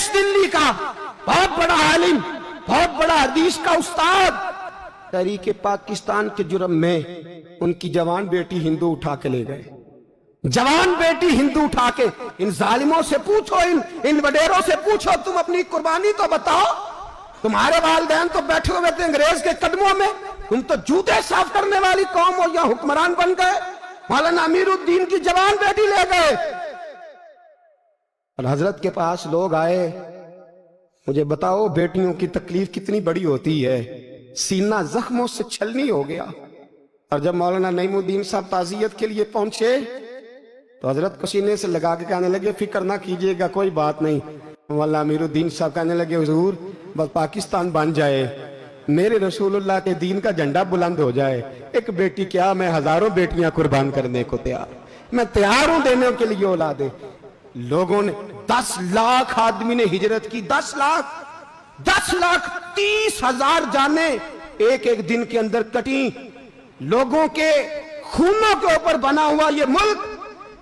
दरवेश दिल्ली का बहुत बड़ा आलिम, बहुत बड़ा हदीस का उस्ताद, तहरीके पाकिस्तान के जुर्म में उनकी जवान बेटी हिंदू उठा के ले गए। जवान बेटी हिंदू उठा के, इन जालिमों से पूछो, इन वडेरों से पूछो, तुम अपनी कुर्बानी तो बताओ। तुम्हारे वालिदैन तो बैठे हुए थे अंग्रेज के कदमों में, तुम तो जूते साफ करने वाली कौम हो, या हुक्मरान बन गए। मौलाना अमीरुद्दीन की जवान बेटी ले गए। और हजरत के पास लोग आए, मुझे बताओ बेटियों की तकलीफ कितनी बड़ी होती है। सीना जख्मों से छलनी हो गया। और जब मौलाना नईमुद्दीन साहब ताज़ियत के लिए पहुंचे तो हजरत को सीने से लगा के कहने लगे, फिक्र ना कीजिएगा, कोई बात नहीं। मौलाना अमीरुद्दीन साहब कहने लगे, हुजूर बस पाकिस्तान बन जाए, मेरे रसूलुल्लाह के दीन का झंडा बुलंद हो जाए, एक बेटी क्या, मैं हजारों बेटियां कुर्बान करने को तैयार, मैं तैयार हूं देने के लिए औलादे। लोगों ने 10 लाख आदमी ने हिजरत की, 10 लाख 30,000 जाने एक एक दिन के अंदर कटी। लोगों के खूनों के ऊपर बना हुआ ये मुल्क,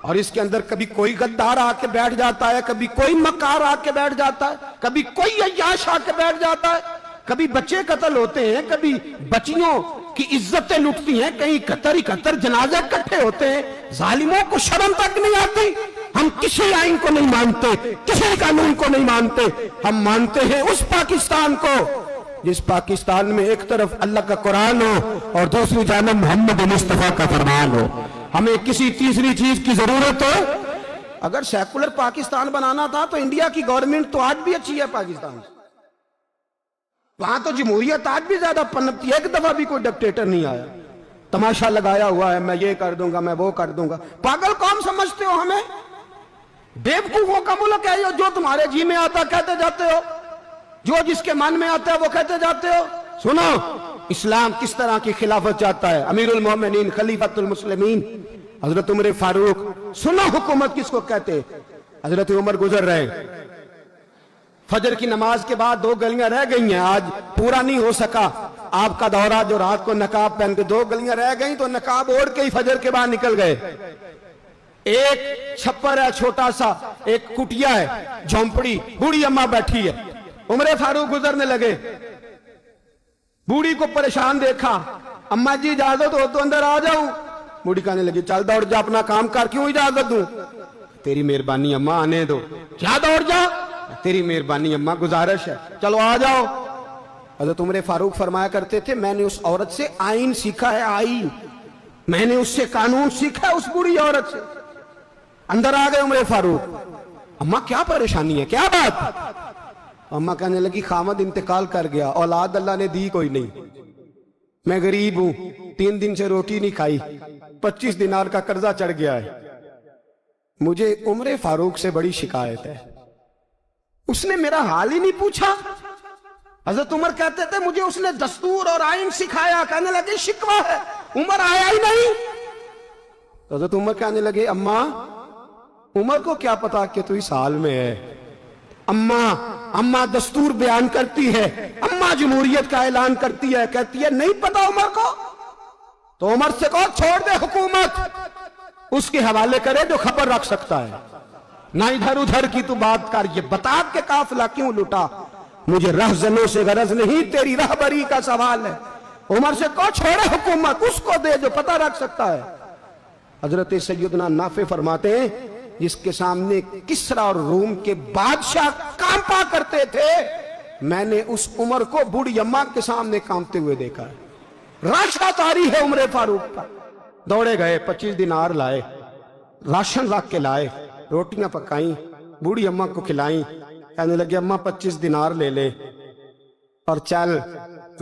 और इसके अंदर कभी कोई गद्दार आके बैठ जाता है, कभी कोई मक्कार आके बैठ जाता है, कभी कोई अय्याश आके बैठ जाता है, कभी बच्चे कत्ल होते हैं, कभी बच्चियों की इज्जतें लुटती हैं, कहीं 71 जनाजे इकट्ठे होते हैं। जालिमों को शर्म तक नहीं आती। हम किसी आइन को नहीं मानते, किसी कानून को नहीं मानते, हम मानते हैं उस पाकिस्तान को जिस पाकिस्तान में एक तरफ अल्लाह का कुरान हो और दूसरी जानब मोहम्मद मुस्तफा का फरमान हो। हमें किसी तीसरी चीज की जरूरत हो। अगर सेकुलर पाकिस्तान बनाना था तो इंडिया की गवर्नमेंट तो आज भी अच्छी है पाकिस्तान से, वहां तो जमहूरियत आज भी ज्यादा पनपती है। एक दफा भी कोई डिक्टेटर नहीं आया, तमाशा लगाया हुआ है, मैं ये कर दूंगा, मैं वो कर दूंगा। पागल कौन समझते हो हमें? बेवकूफों का मुल्क है ये, जो तुम्हारे जी में आता कहते जाते हो, जो जिसके मन में आता है वो कहते जाते हो। सुनो, इस्लाम किस तरह की खिलाफत चाहता है। अमीरुल मोमिनीन खलीफतुल मुस्लिमीन हजरत उमर फारूक। सुनो हुकूमत किसको कहते। हजरत उमर गुजर रहे, फजर की नमाज के बाद 2 गलियां रह गई हैं, आज पूरा नहीं हो सका आपका दौरा, जो रात को नकाब पहन के 2 गलियां रह गई तो नकाब ओढ़ के ही फजर के बाद निकल गए। एक छप्पर है छोटा सा, एक कुटिया है, झोंपड़ी, बूढ़ी अम्मा बैठी है। उमर फारूक गुजरने लगे, बूढ़ी को परेशान देखा, अम्मा जी इजाजत हो तो अंदर आ जाऊं। बूढ़ी कहने लगी, चल दौड़ जा, अपना काम कर, क्यों इजाजत दूं। तेरी मेहरबानी अम्मा, आने दो। क्या दौड़ जा, तेरी मेहरबानी अम्मा, गुजारिश है, चलो आ जाओ। हज़रत उमर फारूक फरमाया करते थे, मैंने उस औरत से आइन सीखा है, आइन, मैंने उससे कानून सीखा है, उस बूढ़ी औरत से। अंदर आ गए उमर फारूक। अम्मा क्या परेशानी है, क्या बात। अम्मा कहने लगी, खामद इंतकाल कर गया, औलाद अल्लाह ने दी कोई नहीं, मैं गरीब हूं, 3 दिन से रोटी नहीं खाई, 25 दिनार का कर्जा चढ़ गया है, मुझे उमर फारूक से बड़ी शिकायत है। उसने मेरा हाल ही नहीं पूछा। हजरत उमर कहते थे, मुझे उसने दस्तूर और आइन सिखाया। कहने लगे, शिकवा है, उमर आया ही नहीं। हजरत उमर कहने लगे, अम्मा उमर को क्या पता कि तू इस हाल में है। अम्मा दस्तूर बयान करती है, अम्मा जमहूरियत का ऐलान करती है, कहती है नहीं पता उमर को, तो उमर से कहो छोड़ दे हुकूमत, उसके हवाले करे जो खबर रख सकता है, ना इधर उधर की तू बात कर। ये बता के काफिला क्यों लुटा, मुझे रहजनों से गरज नहीं, तेरी रहबरी का सवाल है। उमर से कहो छोड़े हुकूमत, उसको दे जो पता रख सकता है। हजरत सैयदना नाफे फरमाते हैं, जिसके सामने किसरा और रूम के बादशाह कांपा करते थे, मैंने उस उमर को बूढ़ी अम्मा के सामने कांपते हुए देखा है। राशा तारी है उमर फारूक का। दौड़े गए, 25 दिनार लाए, राशन रख के लाए, रोटियां पकाई, बूढ़ी अम्मा को खिलाई। कहने लगे, अम्मा 25 दिनार ले ले और चल,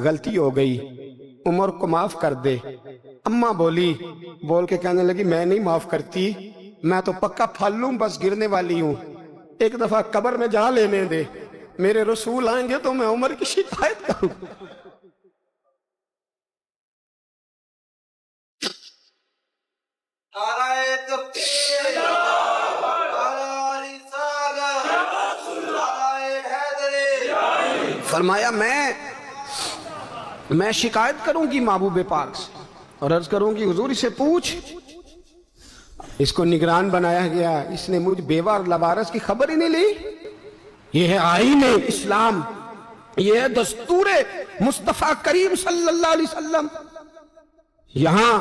गलती हो गई, उमर को माफ कर दे। अम्मा बोल के कहने लगी, मैं नहीं माफ करती, मैं तो पक्का फल लूं, बस गिरने वाली हूं, एक दफा कब्र में जा लेने दे, मेरे रसूल आएंगे तो मैं उमर की शिकायत करूं। फरमाया, मैं शिकायत करूंगी महबूब पाक से और अर्ज करूंगी, हुजूर इसे पूछ, इसको निगरान बनाया गया, इसने मुझ बेवा और लबारस की खबर ही नहीं ली, یہ ہے آئین اسلام، یہ ہے دستور مصطفیٰ کریم صلی اللہ علیہ وسلم۔ یہاں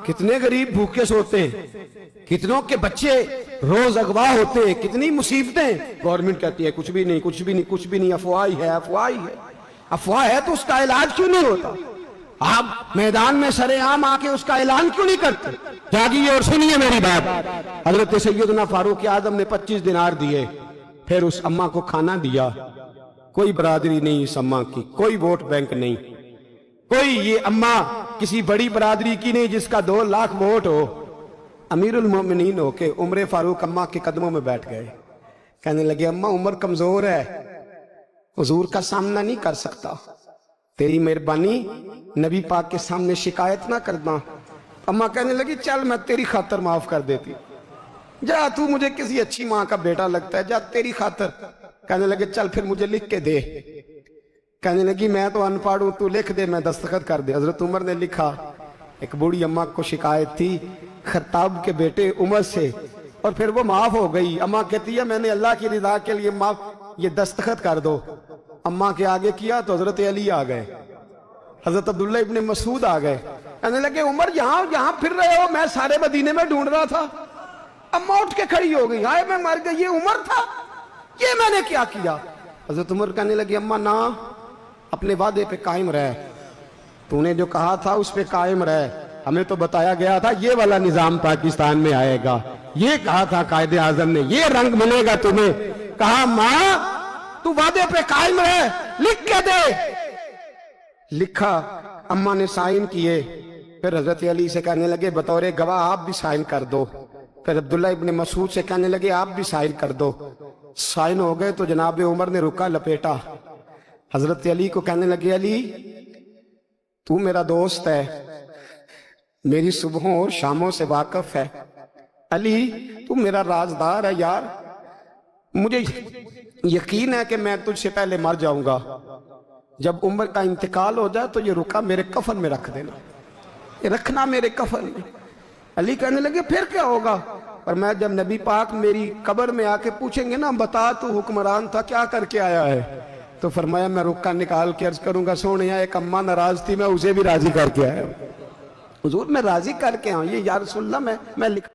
کتنے غریب بھوکے سوتے ہیں، کتنوں کے بچے روز اغوا ہوتے ہیں، کتنی مصیبتیں۔ گورنمنٹ کہتی ہے کچھ بھی نہیں، کچھ بھی نہیں، کچھ بھی نہیں، افواہ ہی ہے، افواہ ہی ہے۔ افواہ ہے تو اس کا علاج کیوں نہیں ہوتا؟ آپ میدان میں سرے عام آ کے اس کا اعلان کیوں نہیں کرتے؟ جاگیے اور سنیے میری بات۔ حضرت سیدنا فاروق اعظم نے 25 دینار دیے، پھر اس اماں کو کھانا دیا۔ کوئی برادری نہیں اس اماں کی، کوئی ووٹ بینک نہیں، کوئی یہ اماں کسی بڑی برادری کی نہیں جس کا 2 لاکھ ووٹ ہو۔ امیر المومنین ہو کے عمر فاروق اماں کے قدموں میں بیٹھ گئے، کہنے لگے اماں عمر کمزور ہے، حضور کا سامنا نہیں کر سکتا، تیری مہربانی نبی پاک کے سامنے شکایت نہ کرنا۔ اماں کہنے لگی چل میں تیری خاطر معاف کر دیتی، جا تو مجھے کسی اچھی ماں کا بیٹا لگتا ہے، جا تیری خاطر۔ کہنے لگے چل پھر مجھے لکھ کے دے۔ کہنے لگی میں تو ان پڑھ ہوں، تو لکھ دے میں دستخط کر دے۔ حضرت عمر نے لکھا۔ ایک بوڑھی اماں کو شکایت تھی خطاب کے بیٹے عمر سے، اور پھر وہ معاف ہو گئی۔ اماں کہتی ہے میں نے اللہ کی رضا کے لیے معاف، یہ دستخط کر دو۔ اماں کے آگے کیا تو حضرت علی آ گئے، حضرت عبداللہ ابن مسعود آ گئے، کہنے لگے عمر یہاں پھر رہے ہو، میں سارے مدینے میں ڈھونڈ رہا تھا۔ اماں اٹھ کے کھڑی ہو گئی، آئے میں مر گئی، یہ عمر تھا، یہ میں نے کیا کیا؟ حضرت عمر کہنے لگے اماں نہ، اپنے وعدے پہ قائم رہ، تو نے جو کہا تھا اس پہ قائم رہ، ہمیں تو بتایا گیا تھا یہ والا نظام پاکستان میں آئے گا، یہ کہا تھا قائد اعظم نے، یہ رنگ ملے گا تمہیں۔ کہا ماں تو وعدے پہ قائم رہ، لکھ کے دے۔ لکھا، اماں نے سائن کیے، پھر حضرت علی سے کہنے لگے بطور گواہ آپ بھی سائن کر دو۔ پھر عبداللہ ابن مسعود سے کہنے لگے آپ بھی سائن کر دو۔ سائن ہو گئے تو جناب عمر نے رکا لپیٹا، حضرت علی کو کہنے لگے علی تو میرا دوست ہے، میری صبحوں اور شاموں سے واقف ہے، علی تو میرا رازدار ہے یار، مجھے یقین ہے کہ میں تجھ سے پہلے مر جاؤں گا، جب عمر کا انتقال ہو جائے تو یہ رکا میرے کفن میں رکھ دینا، یہ رکھنا میرے کفن میں۔ علی کہنے لگے پھر کیا ہوگا؟ اور میں جب نبی پاک میری قبر میں آ کے پوچھیں گے نا بتا تو حکمران تھا کیا کر کے آیا ہے، تو فرمایا میں رکا نکال کے عرض کروں گا سونے ایک اماں ناراض تھی میں اسے بھی راضی کر کے آیا، حضور میں راضی کر کے آؤں، یہ یا رسول اللہ میں لکھ